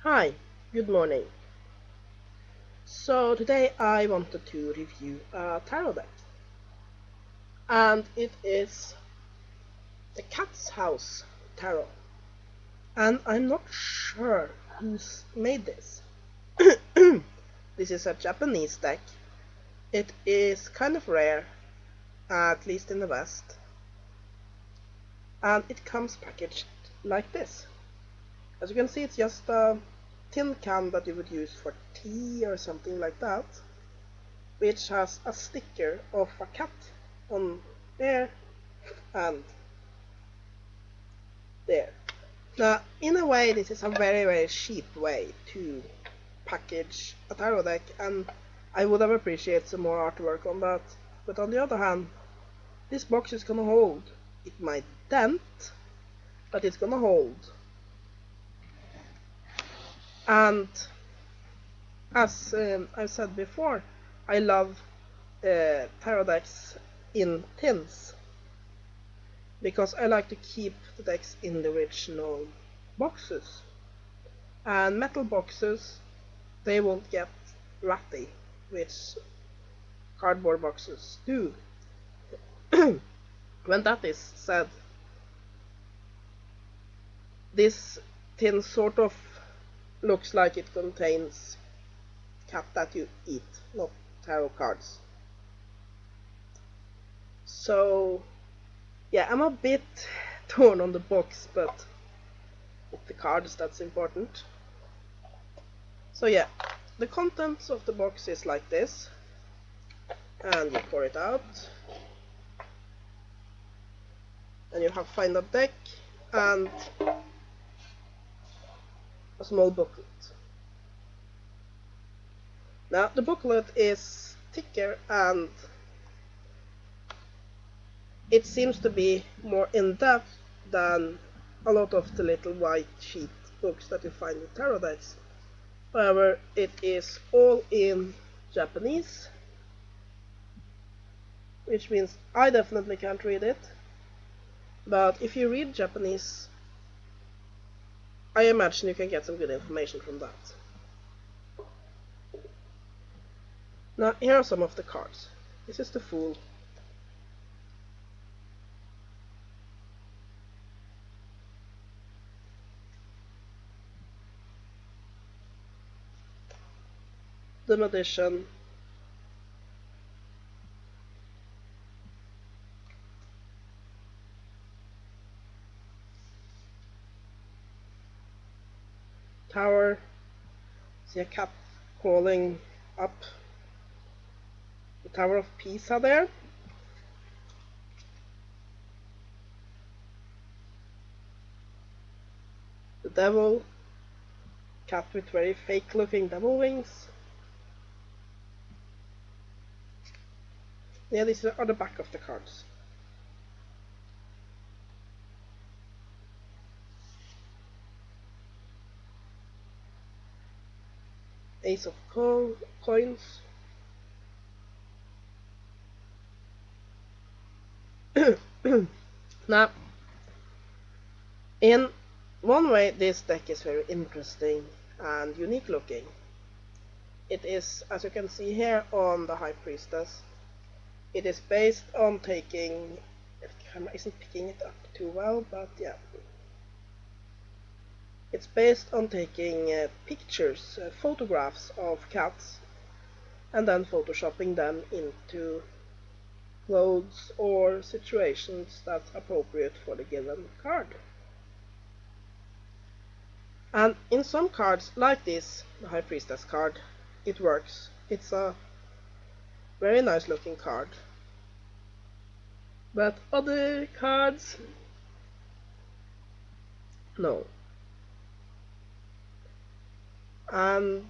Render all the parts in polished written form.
Hi, good morning. So today I wanted to review a tarot deck, and it is the Cat's House Tarot. And I'm not sure who's made this. This is a Japanese deck. It is kind of rare, at least in the West, and it comes packaged like this. As you can see, it's just a tin can that you would use for tea or something like that, which has a sticker of a cat on there and there. Now, in a way, this is a very cheap way to package a tarot deck, and I would have appreciated some more artwork on that. But on the other hand, this box is gonna hold. It might dent, but it's gonna hold. And as I've said before, I love tarot decks in tins, because I like to keep the decks in the original boxes. And metal boxes, they won't get ratty, which cardboard boxes do. When that is said, this tin sort of looks like it contains cat that you eat, not tarot cards. So yeah, I'm a bit torn on the box, but it's the cards that's important. So yeah, the contents of the box is like this, and you pour it out, and you have find a deck and a small booklet. Now the booklet is thicker, and it seems to be more in-depth than a lot of the little white sheet books that you find with tarot decks. However, it is all in Japanese, which means I definitely can't read it. But if you read Japanese, I imagine you can get some good information from that. Now, here are some of the cards. This is the Fool. The Magician. Tower. See a cat crawling up the Tower of Pisa there. The Devil. Cat with very fake looking devil wings. Yeah, these are the back of the cards. Ace of coins. Now, in one way, this deck is very interesting and unique looking. It is, as you can see here on the High Priestess, it is based on taking, the camera isn't picking it up too well, but yeah. It's based on taking pictures, photographs of cats, and then photoshopping them into clothes or situations that's appropriate for the given card. And in some cards, like this, the High Priestess card, it works. It's a very nice looking card. But other cards, no. And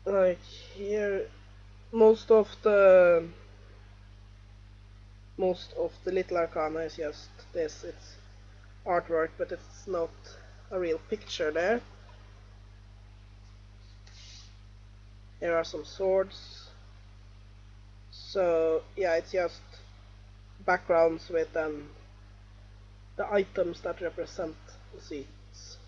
like here, most of the little arcana is just this. It's artwork, but it's not a real picture there. Here are some swords. So yeah, it's just backgrounds with the items that represent the seats.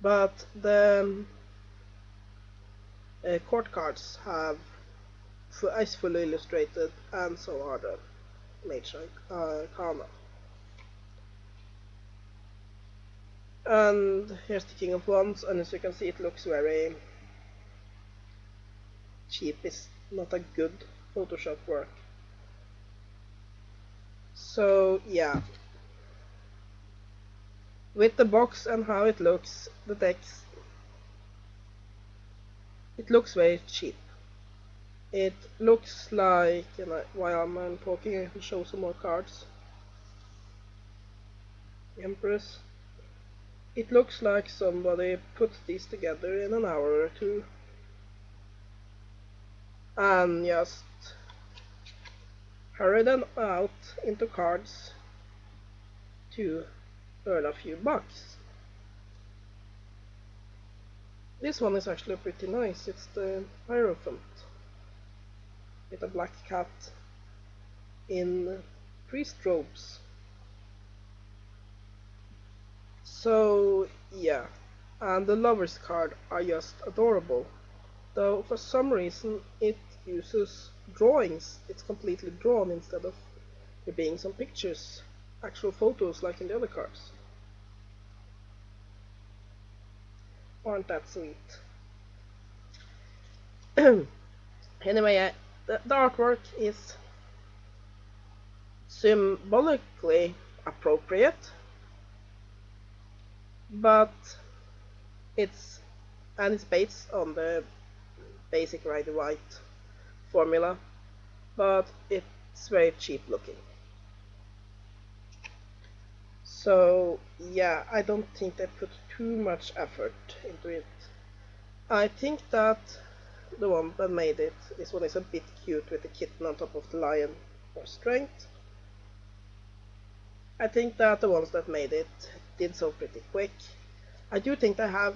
but the court cards is fully illustrated, and so are the Mage Arcana. And here's the King of Wands, and as you can see, it looks very cheap. It's not a good Photoshop work. So yeah, with the box and how it looks, the decks, it looks very cheap. It looks like, while I'm talking, I can show some more cards. Empress. It looks like somebody put these together in an hour or two and just hurry them out into cards to earn a few bucks. This one is actually pretty nice. It's the Hierophant with a black cat in priest robes. So yeah, and the lovers card are just adorable. Though for some reason it uses drawings. It's completely drawn instead of there being some pictures, actual photos like in the other cards. Aren't that sweet? Anyway, the artwork is symbolically appropriate, but it's based on the basic Rider-Waite formula, but it's very cheap looking. So yeah, I don't think they put too much effort into it. I think that the one that made it, this one is a bit cute with the kitten on top of the lion for strength. I think that the ones that made it did so pretty quick. I do think they have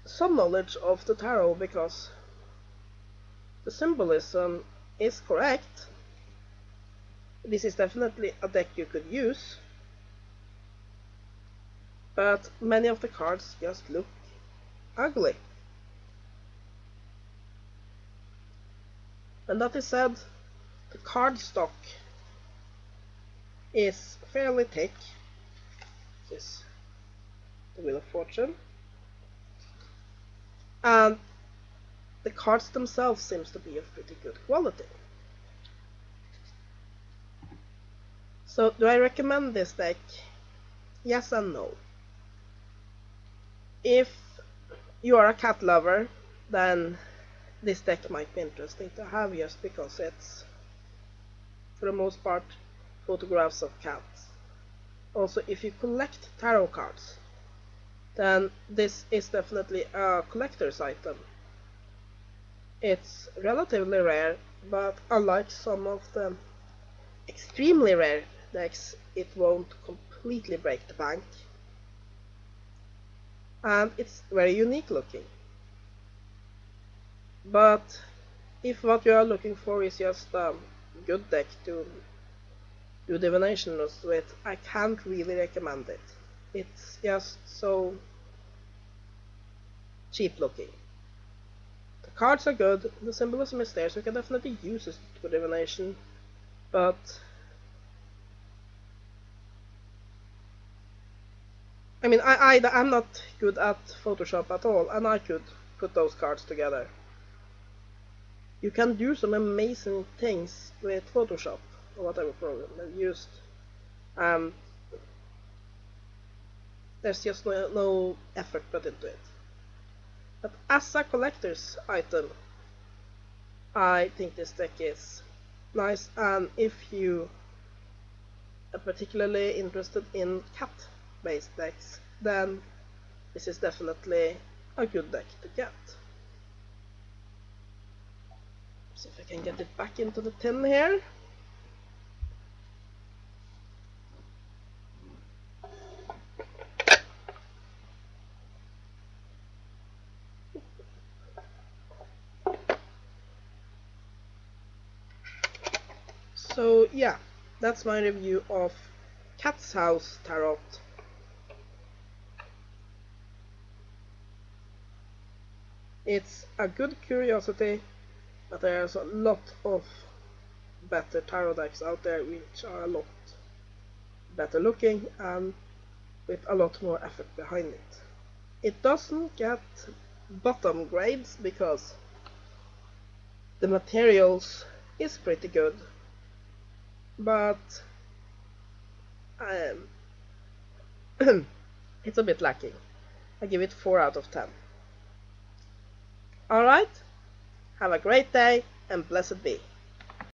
some knowledge of the tarot because the symbolism is correct. This is definitely a deck you could use, but many of the cards just look ugly. And that is said, the card stock is fairly thick. This is the Wheel of Fortune. And the cards themselves seems to be of pretty good quality. So do I recommend this deck? Yes and no. If you are a cat lover, then this deck might be interesting to have just because it's, for the most part, photographs of cats. Also, if you collect tarot cards, then this is definitely a collector's item. It's relatively rare, but unlike some of the extremely rare decks, it won't completely break the bank. And it's very unique looking. But if what you are looking for is just a good deck to do divinations with, I can't really recommend it. It's just so cheap looking. The cards are good, the symbolism is there, so you can definitely use it for divination, but I mean, I'm not good at Photoshop at all, and I could put those cards together. You can do some amazing things with Photoshop, or whatever program you used. There's just no effort put into it. But as a collector's item, I think this deck is nice, and if you are particularly interested in cat-based decks, then this is definitely a good deck to get. See if I can get it back into the tin here. So yeah, that's my review of Cat's House Tarot. It's a good curiosity, but there's a lot of better tarot decks out there which are a lot better looking and with a lot more effort behind it. It doesn't get bottom grades because the materials is pretty good, but um, it's a bit lacking. I give it 4 out of 10. Alright, have a great day and blessed be.